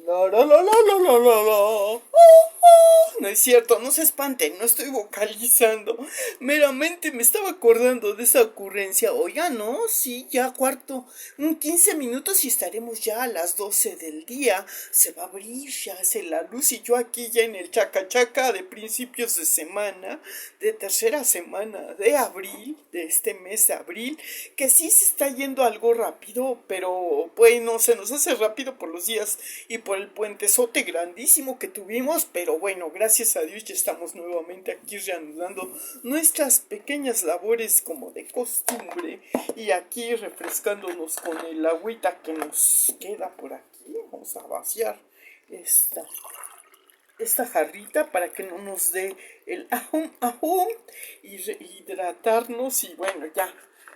La, la, la, la, la, la, la, la. No es cierto, no se espanten, no estoy vocalizando. Meramente me estaba acordando de esa ocurrencia. Oiga, ¿no? Sí, ya cuarto. 15 minutos y estaremos ya a las 12 del día. Se va a abrir, ya hace la luz y yo aquí ya en el chaca chaca de principios de semana, de tercera semana de abril, de este mes de abril, que sí se está yendo algo rápido, pero bueno, se nos hace rápido por los días y por el puentezote grandísimo que tuvimos, pero bueno, gracias a Dios ya estamos nuevamente aquí reanudando nuestras pequeñas labores como de costumbre y aquí refrescándonos con el agüita que nos queda por aquí. Vamos a vaciar esta esta jarrita para que no nos dé el ahum ahum y hidratarnos y bueno, ya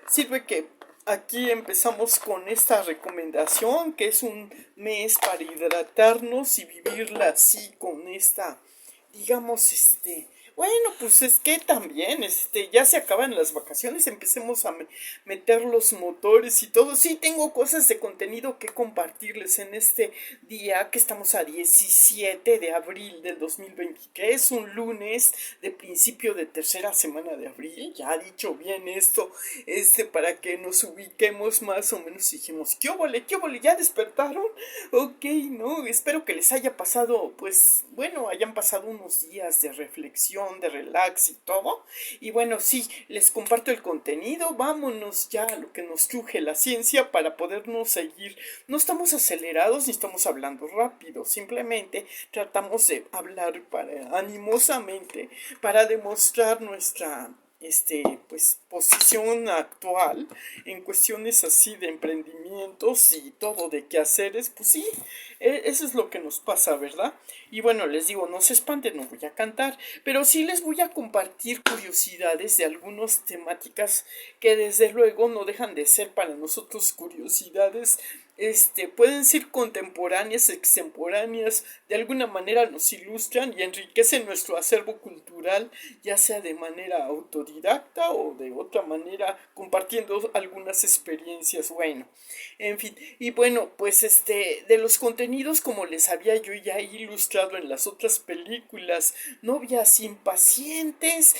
sirve que aquí empezamos con esta recomendación que es un mes para hidratarnos y vivirla así con esta, digamos, bueno, pues es que también, ya se acaban las vacaciones, empecemos a meter los motores y todo. Sí, tengo cosas de contenido que compartirles en este día que estamos a 17 de abril del 2020, que es un lunes de principio de tercera semana de abril. Ya dicho bien esto, para que nos ubiquemos más o menos, dijimos, qué óvole, ya despertaron. Ok, no, espero que les haya pasado, pues, bueno, hayan pasado unos días de reflexión, de relax y todo. Y bueno, sí, les comparto el contenido. Vámonos ya a lo que nos truje la ciencia para podernos seguir. No estamos acelerados ni estamos hablando rápido. Simplemente tratamos de hablar animosamente para demostrar nuestra pues posición actual en cuestiones así de emprendimientos y todo de quehaceres. Pues sí, eso es lo que nos pasa, ¿verdad? Y bueno, les digo, no se espanten, no voy a cantar, pero sí les voy a compartir curiosidades de algunas temáticas que desde luego no dejan de ser para nosotros curiosidades. Pueden ser contemporáneas, extemporáneas, de alguna manera nos ilustran y enriquecen nuestro acervo cultural, ya sea de manera autodidacta o de otra manera compartiendo algunas experiencias. Bueno, en fin, y bueno, pues de los contenidos como les había yo ya ilustrado en las otras películas, Novias impacientes,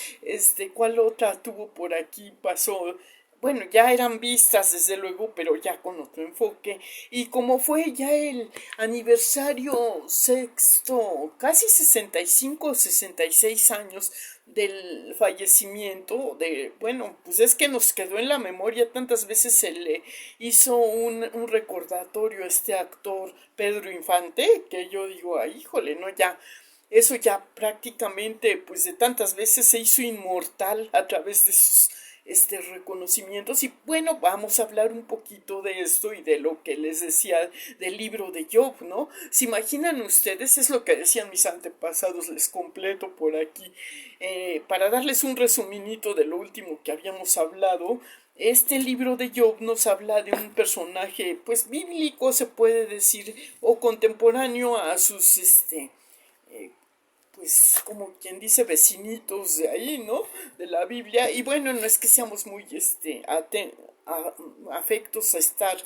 ¿cuál otra tuvo por aquí? Pasó, bueno, ya eran vistas desde luego, pero ya con otro enfoque. Y como fue ya el aniversario sexto, casi 65 o 66 años del fallecimiento de, bueno, pues es que nos quedó en la memoria, tantas veces se le hizo un recordatorio a este actor Pedro Infante, que yo digo, ay, híjole, no, ya eso ya prácticamente, pues de tantas veces se hizo inmortal a través de sus reconocimientos. Y bueno, vamos a hablar un poquito de esto y de lo que les decía del libro de Job, ¿no? ¿Se imaginan ustedes? Es lo que decían mis antepasados, les completo por aquí, para darles un resuminito de lo último que habíamos hablado. Este libro de Job nos habla de un personaje, pues bíblico se puede decir, o contemporáneo a sus, pues como quien dice vecinitos de ahí, ¿no? De la Biblia. Y bueno, no es que seamos muy afectos a estar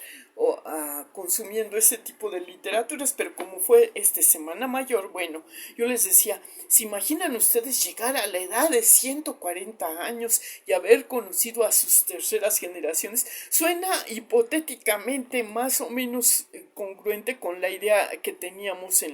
consumiendo ese tipo de literaturas, pero como fue Semana Mayor, bueno, yo les decía, ¿se imaginan ustedes llegar a la edad de 140 años y haber conocido a sus terceras generaciones? Suena hipotéticamente más o menos congruente con la idea que teníamos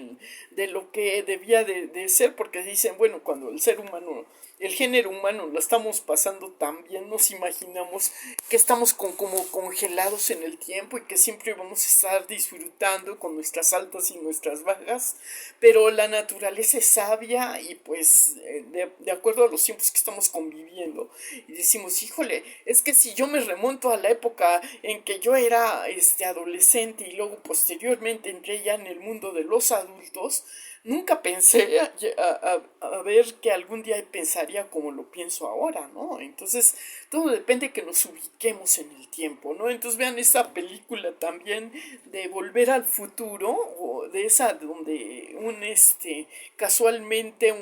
de lo que debía de ser, porque dicen, bueno, cuando el ser humano, el género humano lo estamos pasando tan bien, nos imaginamos que estamos como congelados en el tiempo y que siempre vamos a estar disfrutando con nuestras altas y nuestras bajas, pero la naturaleza es sabia y pues de acuerdo a los tiempos que estamos conviviendo, y decimos, híjole, es que si yo me remonto a la época en que yo era adolescente y luego posteriormente entré ya en el mundo de los adultos, nunca pensé a ver que algún día pensaría como lo pienso ahora, ¿no? Entonces, todo depende de que nos ubiquemos en el tiempo, ¿no? Entonces, vean esa película también de Volver al Futuro, o de esa donde casualmente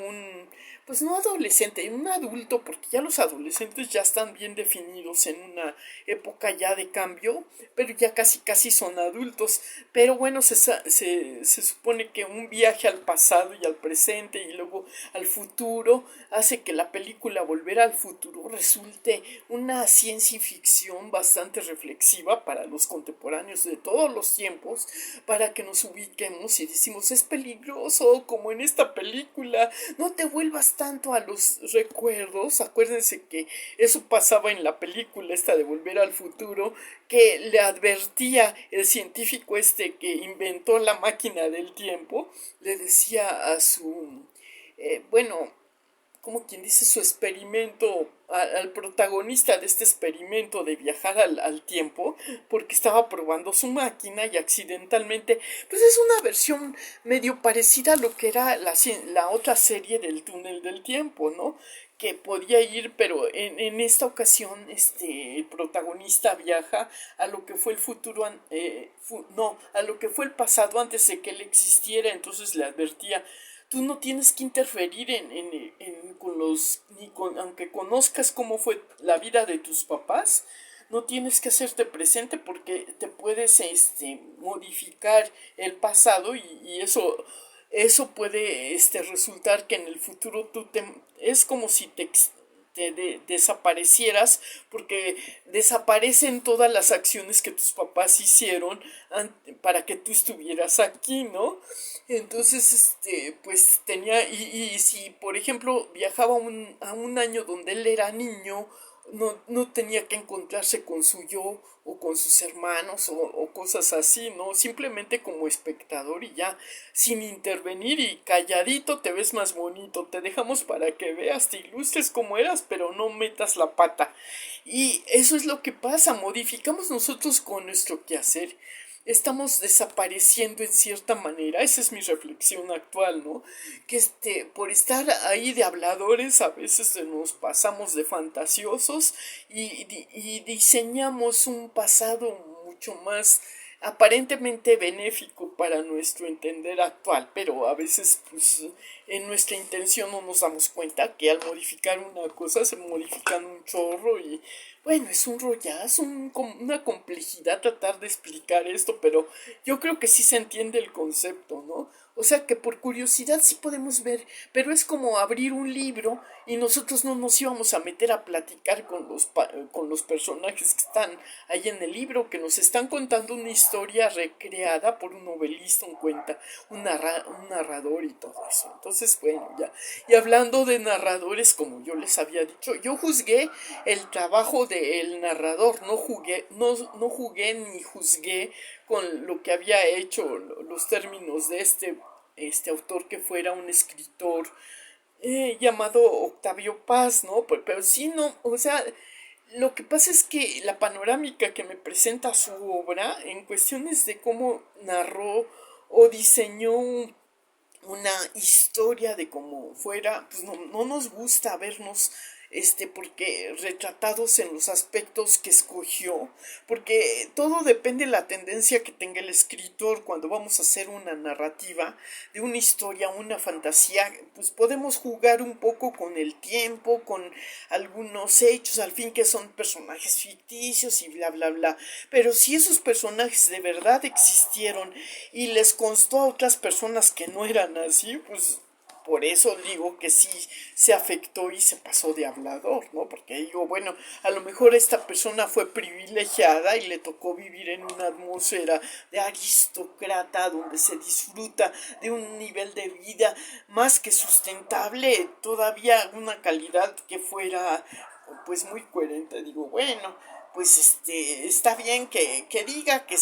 pues no adolescente, un adulto, porque ya los adolescentes ya están bien definidos en una época ya de cambio, pero ya casi casi son adultos. Pero bueno, se supone que un viaje al pasado y al presente y luego al futuro hace que la película Volver al Futuro resulte una ciencia ficción bastante reflexiva para los contemporáneos de todos los tiempos, para que nos ubiquemos y decimos es peligroso como en esta película, no te vuelvas tanto a los recuerdos. Acuérdense que eso pasaba en la película esta de Volver al Futuro, que le advertía el científico este que inventó la máquina del tiempo, le decía a su, bueno, como quien dice, su experimento, al protagonista de este experimento de viajar al tiempo, porque estaba probando su máquina y accidentalmente, pues es una versión medio parecida a lo que era la otra serie del túnel del tiempo, ¿no? Que podía ir, pero en esta ocasión el protagonista viaja a lo que fue el futuro, no, a lo que fue el pasado antes de que él existiera. Entonces le advertía, tú no tienes que interferir con los, ni con, aunque conozcas cómo fue la vida de tus papás, no tienes que hacerte presente porque te puedes modificar el pasado y eso puede resultar que en el futuro es como si desaparecieras, porque desaparecen todas las acciones que tus papás hicieron para que tú estuvieras aquí, ¿no? Entonces, pues tenía, y si por ejemplo viajaba a un año donde él era niño, no tenía que encontrarse con su yo o con sus hermanos o cosas así, ¿no? Simplemente como espectador y ya, sin intervenir y calladito te ves más bonito, te dejamos para que veas, te ilustres como eras, pero no metas la pata. Y eso es lo que pasa, modificamos nosotros con nuestro quehacer, estamos desapareciendo en cierta manera. Esa es mi reflexión actual, ¿no? Que por estar ahí de habladores a veces nos pasamos de fantasiosos y diseñamos un pasado mucho más aparentemente benéfico para nuestro entender actual, pero a veces pues en nuestra intención no nos damos cuenta que al modificar una cosa se modifican un chorro y bueno, es un rollazo, una complejidad tratar de explicar esto, pero yo creo que sí se entiende el concepto, ¿no? O sea que por curiosidad sí podemos ver, pero es como abrir un libro y nosotros no nos íbamos a meter a platicar con los personajes que están ahí en el libro, que nos están contando una historia recreada por un novelista, un narrador y todo eso. Entonces, bueno, ya. Y hablando de narradores, como yo les había dicho, yo juzgué el trabajo del narrador, no jugué ni juzgué con lo que había hecho, los términos de este autor que fuera un escritor llamado Octavio Paz, ¿no? Pero sí, no, o sea, lo que pasa es que la panorámica que me presenta su obra en cuestiones de cómo narró o diseñó una historia de cómo fuera, pues no nos gusta vernos porque retratados en los aspectos que escogió, porque todo depende de la tendencia que tenga el escritor cuando vamos a hacer una narrativa de una historia, una fantasía, pues podemos jugar un poco con el tiempo, con algunos hechos, al fin que son personajes ficticios y bla bla bla, pero si esos personajes de verdad existieron y les constó a otras personas que no eran así, pues por eso digo que sí se afectó y se pasó de hablador, ¿no? Porque digo, bueno, a lo mejor esta persona fue privilegiada y le tocó vivir en una atmósfera de aristócrata donde se disfruta de un nivel de vida más que sustentable, todavía una calidad que fuera pues muy coherente. Digo, bueno, pues está bien que diga que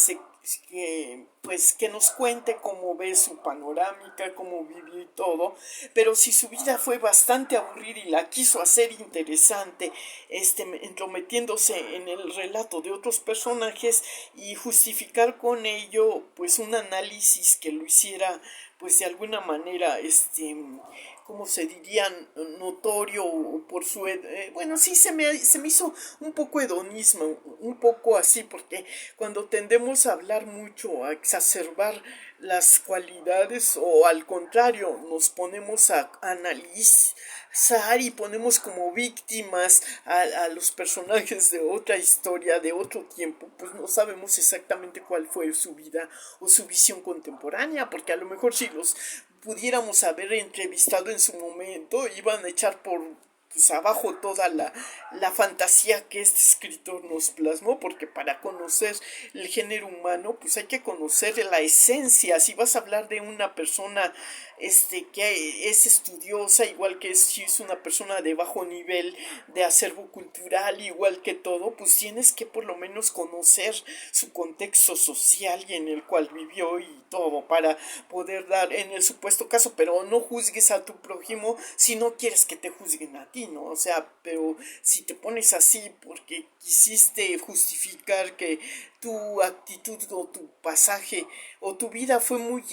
nos cuente cómo ve su panorámica, cómo vivió y todo, pero si su vida fue bastante aburrida y la quiso hacer interesante, entrometiéndose en el relato de otros personajes y justificar con ello pues un análisis que lo hiciera pues de alguna manera ¿cómo se diría? Notorio por su... bueno, sí, se me hizo un poco hedonismo, un poco así, porque cuando tendemos a hablar mucho, a exacerbar las cualidades o al contrario, nos ponemos a analizar y ponemos como víctimas a los personajes de otra historia, de otro tiempo, pues no sabemos exactamente cuál fue su vida o su visión contemporánea, porque a lo mejor si los pudiéramos haber entrevistado en su momento, iban a echar por pues abajo toda la fantasía que este escritor nos plasmó, porque para conocer el género humano, pues hay que conocer la esencia. Si vas a hablar de una persona que es estudiosa, igual que si es una persona de bajo nivel de acervo cultural, igual que todo, pues tienes que por lo menos conocer su contexto social y en el cual vivió y todo, para poder dar en el supuesto caso, pero no juzgues a tu prójimo si no quieres que te juzguen a ti, ¿no? O sea, pero si te pones así porque quisiste justificar que tu actitud o tu pasaje o tu vida fue muy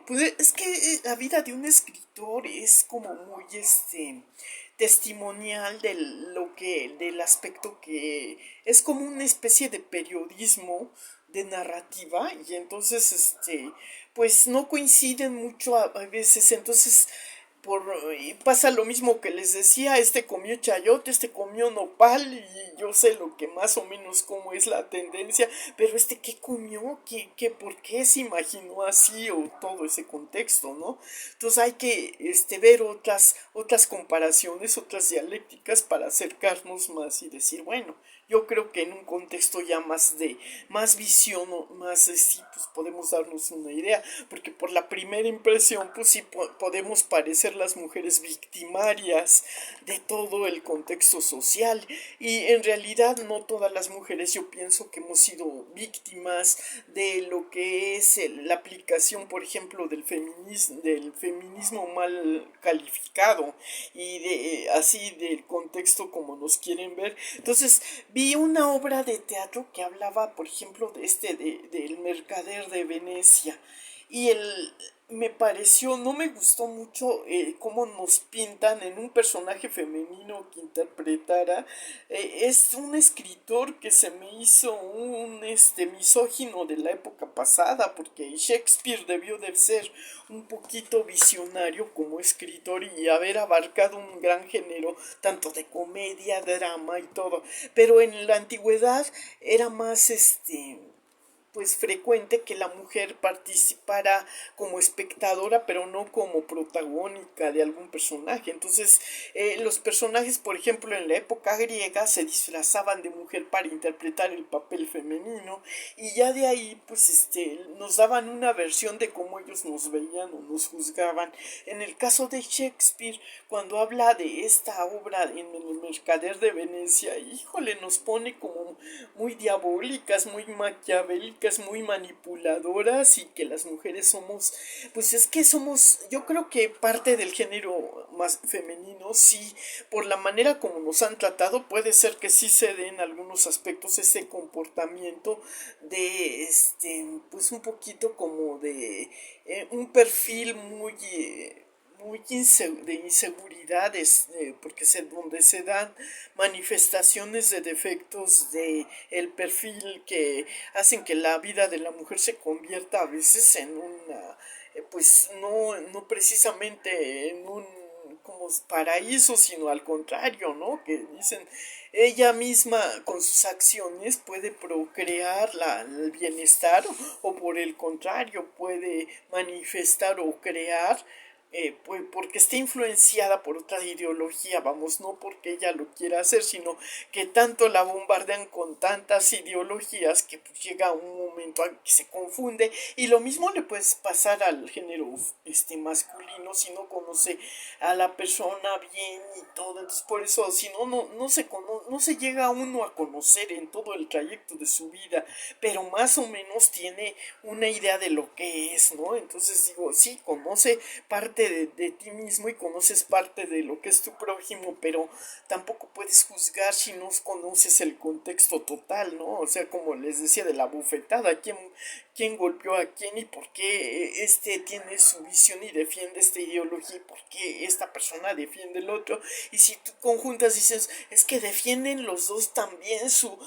pues es que la vida de un escritor es como muy testimonial de lo que del aspecto que es como una especie de periodismo de narrativa y entonces pues no coinciden mucho a veces, entonces por pasa lo mismo que les decía, este comió chayote, este comió nopal y yo sé lo que más o menos cómo es la tendencia, pero qué comió, por qué se imaginó así o todo ese contexto, ¿no? Entonces hay que ver otras comparaciones, otras dialécticas para acercarnos más y decir, bueno, yo creo que en un contexto ya más visión o más sí, pues podemos darnos una idea, porque por la primera impresión, pues sí podemos parecer las mujeres victimarias de todo el contexto social, y en realidad no todas las mujeres, yo pienso que hemos sido víctimas de lo que es la aplicación, por ejemplo, del feminismo mal calificado y así del contexto como nos quieren ver. Entonces vi una obra de teatro que hablaba, por ejemplo, del mercader de Venecia y me pareció, no me gustó mucho cómo nos pintan en un personaje femenino que interpretara. Es un escritor que se me hizo un misógino de la época pasada, porque Shakespeare debió de ser un poquito visionario como escritor y haber abarcado un gran género, tanto de comedia, drama y todo. Pero en la antigüedad era más pues frecuente que la mujer participara como espectadora pero no como protagónica de algún personaje. Entonces los personajes, por ejemplo, en la época griega se disfrazaban de mujer para interpretar el papel femenino y ya de ahí pues nos daban una versión de cómo ellos nos veían o nos juzgaban. En el caso de Shakespeare, cuando habla de esta obra en el Mercader de Venecia, híjole, nos pone como muy diabólicas, muy maquiavélicas, muy manipuladoras y que las mujeres somos, pues es que somos, yo creo que parte del género más femenino, sí, por la manera como nos han tratado, puede ser que sí se dé en algunos aspectos ese comportamiento de, pues un poquito como de un perfil muy de inseguridades, porque donde se dan manifestaciones de defectos de el perfil que hacen que la vida de la mujer se convierta a veces en una, pues no precisamente en un como paraíso, sino al contrario, ¿no? Que dicen, ella misma con sus acciones puede procrear el bienestar o por el contrario puede manifestar o crear pues porque esté influenciada por otra ideología, vamos, no porque ella lo quiera hacer, sino que tanto la bombardean con tantas ideologías que pues, llega un momento en que se confunde y lo mismo le puede pasar al género masculino si no conoce a la persona bien y todo, entonces por eso si no se llega uno a conocer en todo el trayecto de su vida, pero más o menos tiene una idea de lo que es, ¿no? Entonces digo, sí, conoce parte parte de ti mismo y conoces parte de lo que es tu prójimo, pero tampoco puedes juzgar si no conoces el contexto total, ¿no? O sea, como les decía de la bufetada, quién golpeó a quién y por qué este tiene su visión y defiende esta ideología y por qué esta persona defiende el otro. Y si tú conjuntas dices, es que defienden los dos también su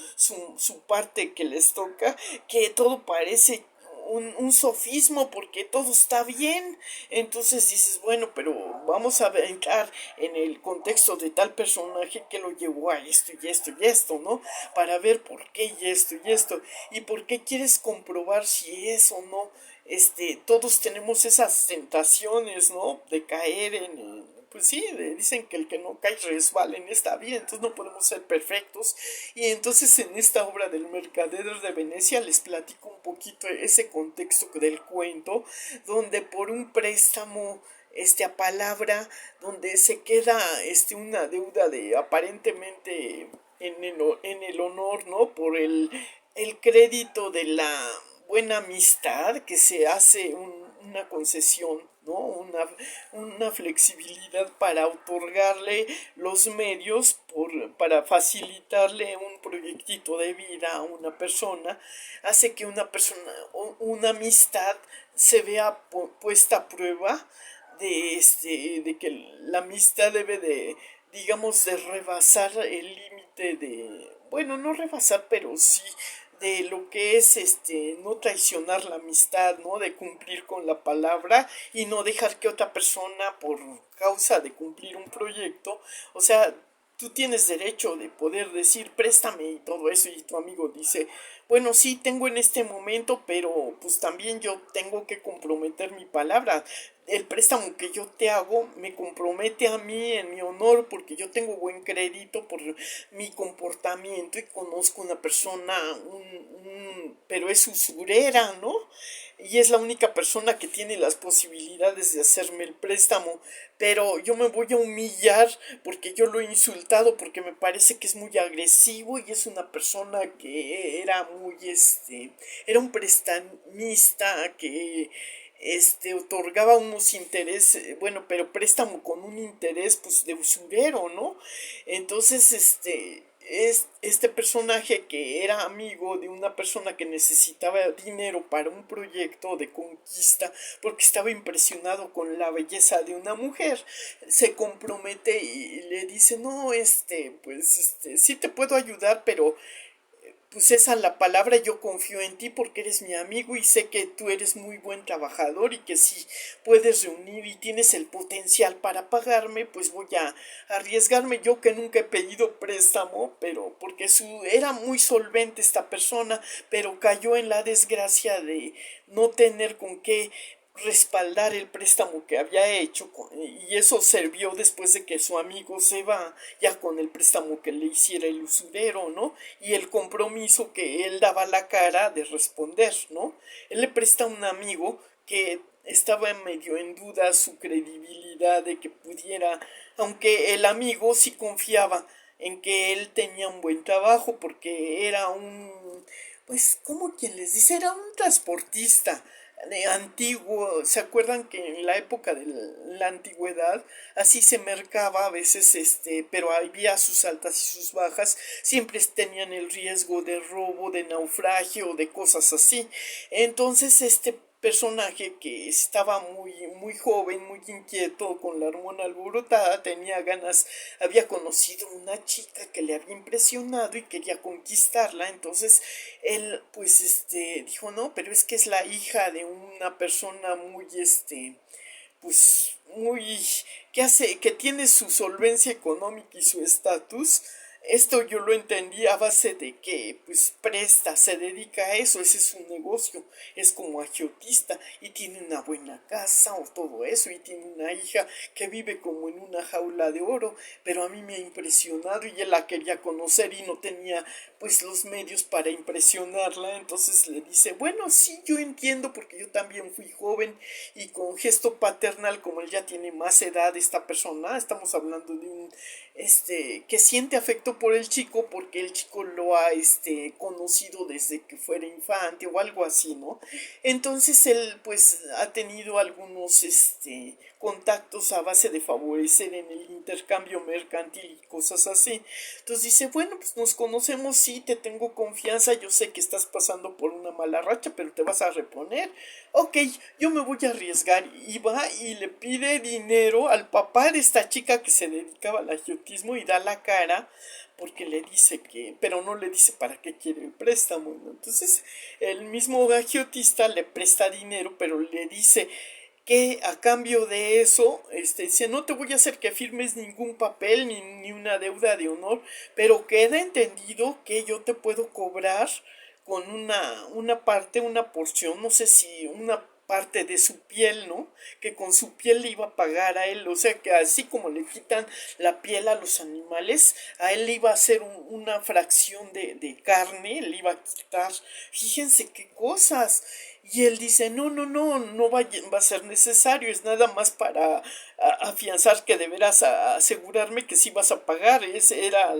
parte que les toca, que todo parece un sofismo porque todo está bien. Entonces dices, bueno, pero vamos a entrar en el contexto de tal personaje que lo llevó a esto y esto y esto, ¿no? Para ver por qué y esto y esto. Y por qué quieres comprobar si es o no. Todos tenemos esas tentaciones, ¿no? De caer pues sí, dicen que el que no cae resbala en esta vida, entonces no podemos ser perfectos. Y entonces en esta obra del Mercader de Venecia les platico un poquito ese contexto del cuento, donde por un préstamo a palabra, donde se queda una deuda de aparentemente en el honor, ¿no? Por el crédito de la buena amistad que se hace una concesión, ¿no? Una flexibilidad para otorgarle los medios para facilitarle un proyectito de vida a una persona, hace que una amistad se vea puesta a prueba de que la amistad debe de, digamos, de rebasar el límite de, bueno, no rebasar, pero sí de lo que es no traicionar la amistad, ¿no? De cumplir con la palabra y no dejar que otra persona por causa de cumplir un proyecto, o sea, tú tienes derecho de poder decir préstame y todo eso y tu amigo dice, bueno, sí tengo en este momento, pero pues también yo tengo que comprometer mi palabra. El préstamo que yo te hago me compromete a mí en mi honor porque yo tengo buen crédito por mi comportamiento y conozco una persona, pero es usurera, ¿no? Y es la única persona que tiene las posibilidades de hacerme el préstamo, pero yo me voy a humillar porque yo lo he insultado, porque me parece que es muy agresivo y es una persona que era muy, era un prestamista que otorgaba unos intereses, bueno, pero préstamo con un interés pues de usurero, ¿no? Entonces, es este personaje que era amigo de una persona que necesitaba dinero para un proyecto de conquista porque estaba impresionado con la belleza de una mujer, se compromete y le dice, no, sí te puedo ayudar, pero pues esa es la palabra, yo confío en ti porque eres mi amigo y sé que tú eres muy buen trabajador y que si puedes reunir y tienes el potencial para pagarme, pues voy a arriesgarme. Yo que nunca he pedido préstamo, pero porque era muy solvente esta persona, pero cayó en la desgracia de no tener con qué respaldar el préstamo que había hecho y eso sirvió después de que su amigo se va ya con el préstamo que le hiciera el usurero, ¿no? Y el compromiso que él daba la cara de responder, ¿no? Él le presta a un amigo que estaba medio en duda su credibilidad de que pudiera, aunque el amigo sí confiaba en que él tenía un buen trabajo porque era pues, ¿cómo quien les dice? Era un transportista de antiguo. ¿Se acuerdan que en la época de la antigüedad así se mercaba a veces, pero había sus altas y sus bajas, siempre tenían el riesgo de robo, de naufragio, de cosas así? Entonces este personaje que estaba muy joven, muy inquieto, con la hormona alborotada, tenía ganas, había conocido una chica que le había impresionado y quería conquistarla. Entonces él pues dijo, no, pero es que es la hija de una persona muy pues muy que tiene su solvencia económica y su estatus. Esto yo lo entendí a base de que pues presta, se dedica a eso, ese es su negocio, es como agiotista y tiene una buena casa o todo eso y tiene una hija que vive como en una jaula de oro, pero a mí me ha impresionado y él la quería conocer y no tenía pues los medios para impresionarla. Entonces le dice, bueno, sí, yo entiendo porque yo también fui joven, y con gesto paternal, como él ya tiene más edad, esta persona, estamos hablando de un que siente afecto por el chico porque el chico lo ha conocido desde que fuera infante o algo así, ¿no? Entonces él pues ha tenido algunos contactos a base de favorecer en el intercambio mercantil y cosas así. Entonces dice, bueno, pues nos conocemos, sí, te tengo confianza, yo sé que estás pasando por una mala racha, pero te vas a reponer. Ok, yo me voy a arriesgar. Y va y le pide dinero al papá de esta chica que se dedicaba al agiotismo, y da la cara porque le dice que, pero no le dice para qué quiere el préstamo, ¿no? Entonces el mismo agiotista le presta dinero, pero le dice que a cambio de eso, dice, no te voy a hacer que firmes ningún papel ni una deuda de honor, pero queda entendido que yo te puedo cobrar con una parte, una porción, no sé si una parte de su piel, ¿no? Que con su piel le iba a pagar a él, o sea que así como le quitan la piel a los animales, a él le iba a hacer una fracción de carne, le iba a quitar, fíjense qué cosas. Y él dice, no, no, no, no va a ser necesario, es nada más para afianzar que deberás asegurarme que sí vas a pagar. Ese era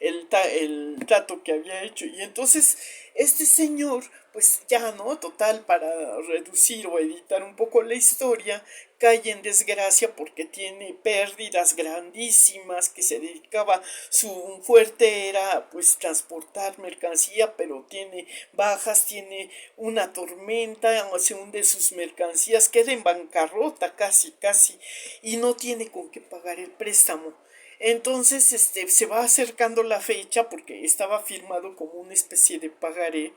el trato que había hecho. Y entonces este señor, pues ya, ¿no? Total, para reducir o editar un poco la historia, cae en desgracia porque tiene pérdidas grandísimas, que se dedicaba, su fuerte era pues transportar mercancía, pero tiene bajas, tiene una tormenta, se hunde sus mercancías, queda en bancarrota casi, casi, y no tiene con qué pagar el préstamo. Entonces, se va acercando la fecha porque estaba firmado como una especie de pagaré,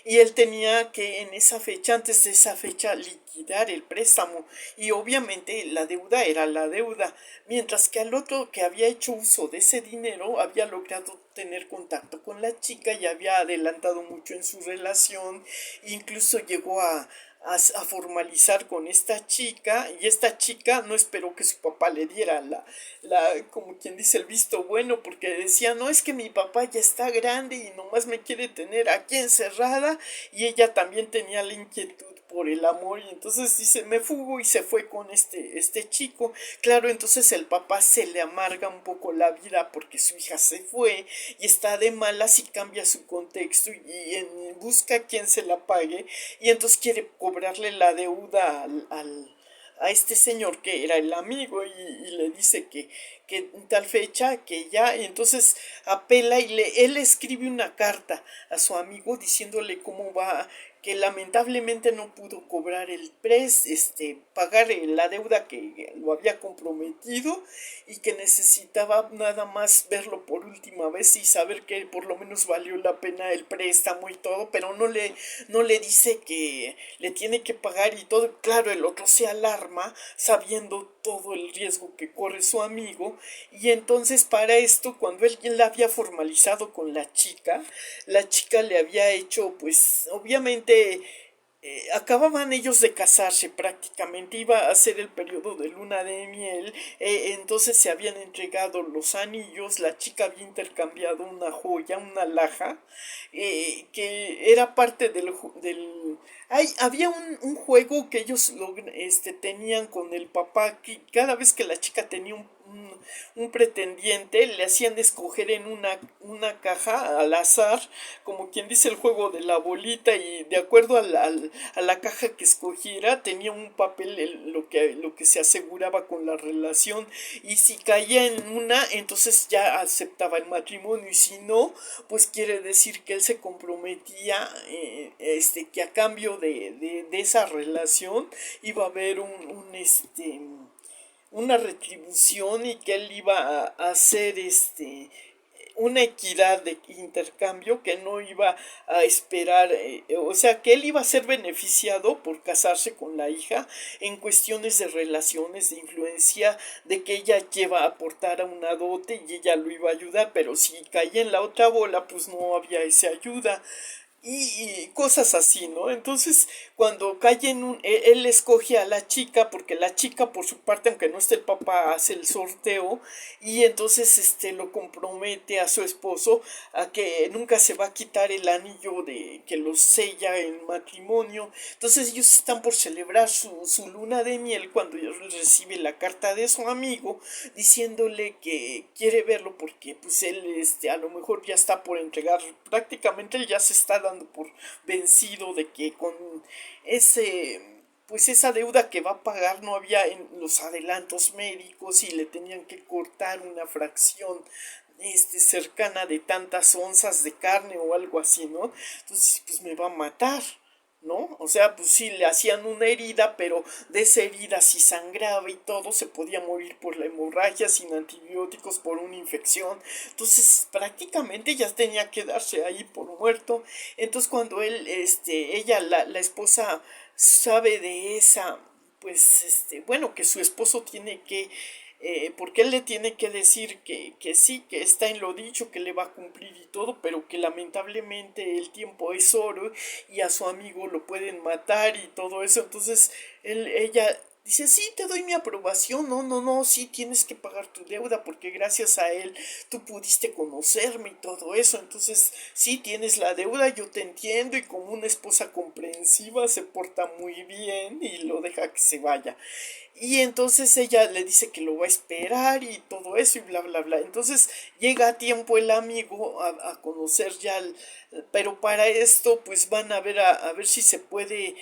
y él tenía que en esa fecha, antes de esa fecha, liquidar el préstamo, y obviamente la deuda era la deuda, mientras que al otro que había hecho uso de ese dinero había logrado tener contacto con la chica y había adelantado mucho en su relación, incluso llegó a formalizar con esta chica, y esta chica no esperó que su papá le diera como quien dice, el visto bueno, porque decía, no, es que mi papá ya está grande y nomás me quiere tener aquí encerrada, y ella también tenía la inquietud por el amor, y entonces dice, me fugo, y se fue con este chico. Claro, entonces el papá se le amarga un poco la vida porque su hija se fue y está de malas, y cambia su contexto busca a quien se la pague, y entonces quiere cobrarle la deuda a este señor que era el amigo, y le dice que en tal fecha que ya, y entonces apela y él escribe una carta a su amigo diciéndole cómo va, que lamentablemente no pudo cobrar pagar la deuda que lo había comprometido, y que necesitaba nada más verlo por última vez y saber que por lo menos valió la pena el préstamo y todo, pero no le dice que le tiene que pagar y todo. Claro, el otro se alarma sabiendo todo el riesgo que corre su amigo, y entonces para esto, cuando él la había formalizado con la chica le había hecho, pues obviamente acababan ellos de casarse, prácticamente iba a ser el periodo de luna de miel, entonces se habían entregado los anillos, la chica había intercambiado una joya, una alhaja, que era parte había un juego que ellos tenían con el papá, que cada vez que la chica tenía un pretendiente, le hacían escoger en una caja al azar, como quien dice el juego de la bolita, y de acuerdo a la caja que escogiera tenía un papel, lo que se aseguraba con la relación, y si caía en una, entonces ya aceptaba el matrimonio, y si no, pues quiere decir que él se comprometía, que a cambio de esa relación iba a haber una retribución, y que él iba a hacer una equidad de intercambio, que no iba a esperar, o sea, que él iba a ser beneficiado por casarse con la hija en cuestiones de relaciones, de influencia, de que ella lleva a aportar a una dote y ella lo iba a ayudar, pero si caía en la otra bola, pues no había esa ayuda. y cosas así, ¿no? Entonces, cuando cae en él escoge a la chica, porque la chica, por su parte, aunque no esté el papá, hace el sorteo, y entonces lo compromete a su esposo a que nunca se va a quitar el anillo de que los sella en matrimonio. Entonces ellos están por celebrar su luna de miel cuando él recibe la carta de su amigo diciéndole que quiere verlo porque pues él a lo mejor ya está por entregar, prácticamente él ya se está dando por vencido de que con ese pues esa deuda que va a pagar no había en los adelantos médicos y le tenían que cortar una fracción cercana de tantas onzas de carne o algo así, ¿no? Entonces, pues me va a matar. ¿No? O sea, pues sí, le hacían una herida, pero de esa herida si sangraba y todo, se podía morir por la hemorragia, sin antibióticos, por una infección. Entonces, prácticamente ya tenía que darse ahí por muerto. Entonces, cuando ella, la esposa, sabe de esa, pues, bueno, que su esposo tiene que porque él le tiene que decir que sí, que está en lo dicho, que le va a cumplir y todo, pero que lamentablemente el tiempo es oro y a su amigo lo pueden matar y todo eso. Entonces ella dice, sí, te doy mi aprobación, no, no, no, sí, tienes que pagar tu deuda porque gracias a él tú pudiste conocerme y todo eso. Entonces, sí, tienes la deuda, yo te entiendo y como una esposa comprensiva se porta muy bien y lo deja que se vaya. Y entonces ella le dice que lo va a esperar y todo eso y bla, bla, bla. Entonces llega a tiempo el amigo a conocer ya, pero para esto pues van a ver si se puede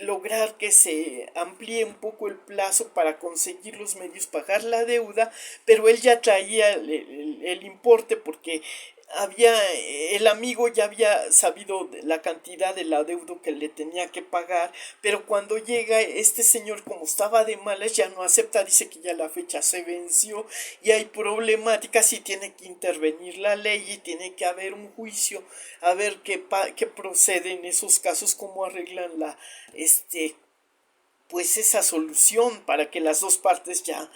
lograr que se amplíe un poco el plazo para conseguir los medios, pagar la deuda, pero él ya traía el importe porque el amigo ya había sabido la cantidad del adeudo que le tenía que pagar, pero cuando llega este señor como estaba de malas ya no acepta, dice que ya la fecha se venció y hay problemáticas y tiene que intervenir la ley y tiene que haber un juicio a ver qué procede en esos casos, cómo arreglan pues esa solución para que las dos partes ya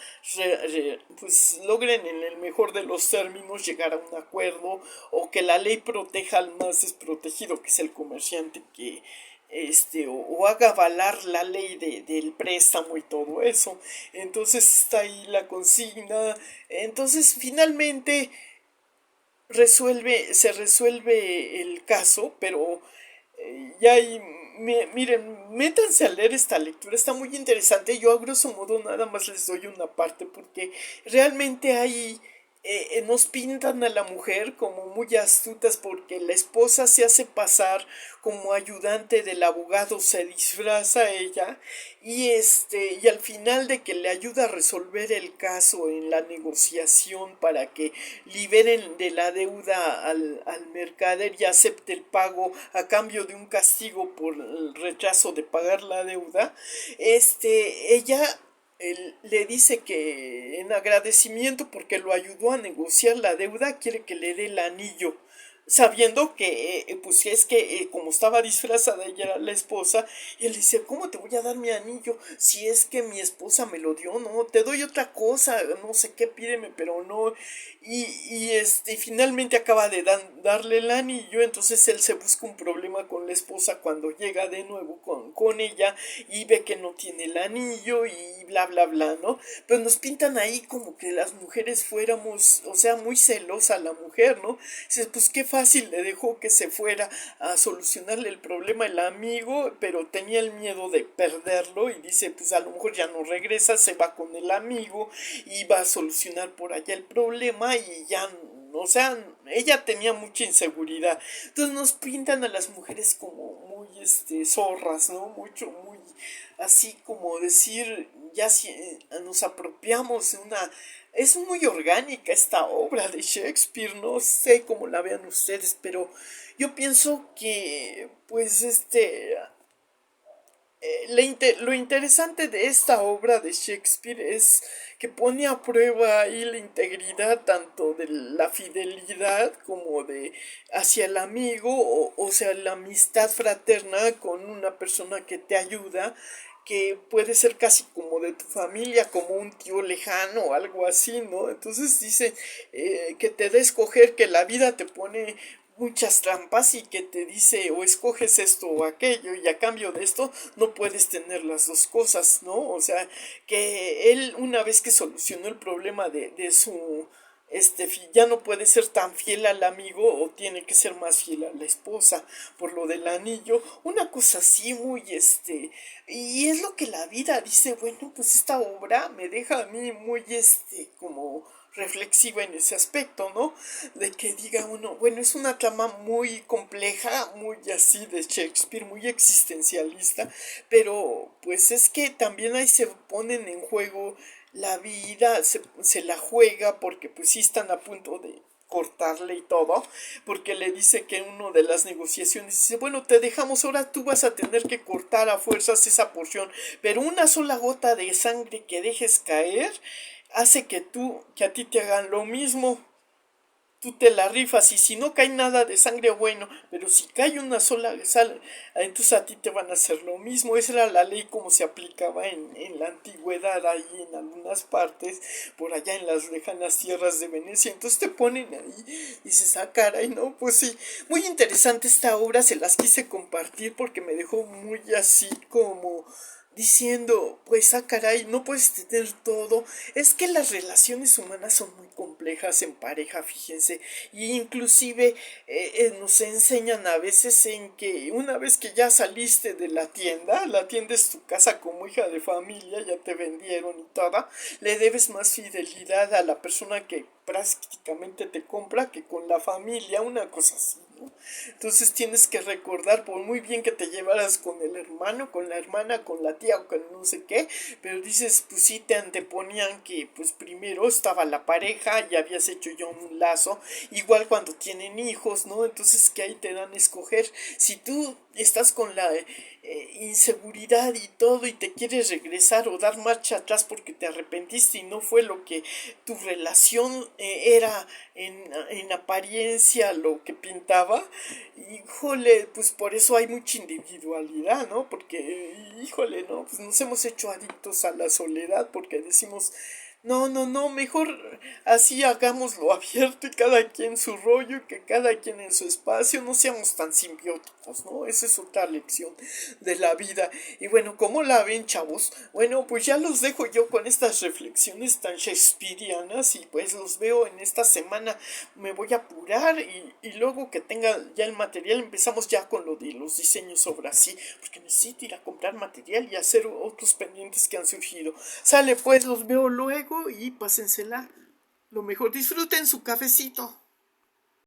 pues logren en el mejor de los términos llegar a un acuerdo o que la ley proteja al más desprotegido que es el comerciante que o haga valer la ley del préstamo y todo eso. Entonces está ahí la consigna. Entonces finalmente se resuelve el caso, pero ya hay, miren, métanse a leer esta lectura, está muy interesante. Yo a grosso modo nada más les doy una parte porque realmente hay nos pintan a la mujer como muy astutas porque la esposa se hace pasar como ayudante del abogado, se disfraza ella y al final de que le ayuda a resolver el caso en la negociación para que liberen de la deuda al mercader y acepte el pago a cambio de un castigo por el rechazo de pagar la deuda, ella él le dice que en agradecimiento porque lo ayudó a negociar la deuda quiere que le dé el anillo sabiendo que pues es que como estaba disfrazada ella era la esposa y él dice cómo te voy a dar mi anillo si es que mi esposa me lo dio, no te doy otra cosa, no sé qué, pídeme pero no y finalmente acaba de darle el anillo. Entonces él se busca un problema con la esposa cuando llega de nuevo con ella y ve que no tiene el anillo y bla bla bla, ¿no? Pero nos pintan ahí como que las mujeres fuéramos, o sea, muy celosa la mujer, ¿no? Dices, pues qué fácil le dejó que se fuera a solucionarle el problema el amigo, pero tenía el miedo de perderlo y dice, pues a lo mejor ya no regresa, se va con el amigo y va a solucionar por allá el problema y ya, o sea, ella tenía mucha inseguridad. Entonces nos pintan a las mujeres como muy, zorras, ¿no? Mucho, muy, así como decir, ya si nos apropiamos de una... Es muy orgánica esta obra de Shakespeare, no sé cómo la vean ustedes, pero yo pienso que, pues, lo interesante de esta obra de Shakespeare es que pone a prueba ahí la integridad tanto de la fidelidad como de hacia el amigo o sea la amistad fraterna con una persona que te ayuda que puede ser casi como de tu familia, como un tío lejano o algo así, ¿no? Entonces dice que te da a escoger que la vida te pone muchas trampas y que te dice o escoges esto o aquello y a cambio de esto no puedes tener las dos cosas, ¿no? O sea, que él una vez que solucionó el problema de su ya no puede ser tan fiel al amigo o tiene que ser más fiel a la esposa por lo del anillo, una cosa así muy y es lo que la vida dice, bueno, pues esta obra me deja a mí muy como reflexiva en ese aspecto, ¿no? De que diga uno, bueno, es una trama muy compleja, muy así de Shakespeare, muy existencialista, pero pues es que también ahí se ponen en juego la vida, se la juega porque pues sí están a punto de cortarle y todo, porque le dice que en una de las negociaciones dice, bueno, te dejamos, ahora tú vas a tener que cortar a fuerzas esa porción, pero una sola gota de sangre que dejes caer hace que a ti te hagan lo mismo, tú te la rifas y si no cae nada de sangre bueno, pero si cae una sola sal, entonces a ti te van a hacer lo mismo. Esa era la ley como se aplicaba en la antigüedad ahí en algunas partes, por allá en las lejanas tierras de Venecia. Entonces te ponen ahí y dices, ah, caray, no, pues sí, muy interesante esta obra, se las quise compartir porque me dejó muy así como diciendo, pues ah caray, no puedes tener todo. Es que las relaciones humanas son muy complejas en pareja, fíjense, y inclusive nos enseñan a veces en que una vez que ya saliste de la tienda es tu casa como hija de familia, ya te vendieron y toda, le debes más fidelidad a la persona que prácticamente te compra que con la familia, una cosa así, ¿no? Entonces tienes que recordar, por muy bien que te llevaras con el hermano, con la hermana, con la tía o con no sé qué, pero dices, pues sí te anteponían que pues primero estaba la pareja, ya habías hecho ya un lazo, igual cuando tienen hijos, ¿no? Entonces que ahí te dan a escoger, si tú estás con la inseguridad y todo y te quieres regresar o dar marcha atrás porque te arrepentiste y no fue lo que tu relación era en apariencia lo que pintaba, híjole, pues por eso hay mucha individualidad, ¿no? Porque, híjole, ¿no? Pues nos hemos hecho adictos a la soledad porque decimos, no, no, no, mejor así hagámoslo abierto y cada quien su rollo y que cada quien en su espacio, no seamos tan simbióticos, ¿no? Esa es otra lección de la vida. Y bueno, ¿cómo la ven, chavos? Bueno, pues ya los dejo yo con estas reflexiones tan shakespearianas y pues los veo en esta semana. Me voy a apurar y luego que tenga ya el material empezamos ya con lo de los diseños obra sí, porque necesito ir a comprar material y hacer otros pendientes que han surgido. Sale pues, los veo luego y pásensela. Lo mejor, disfruten su cafecito.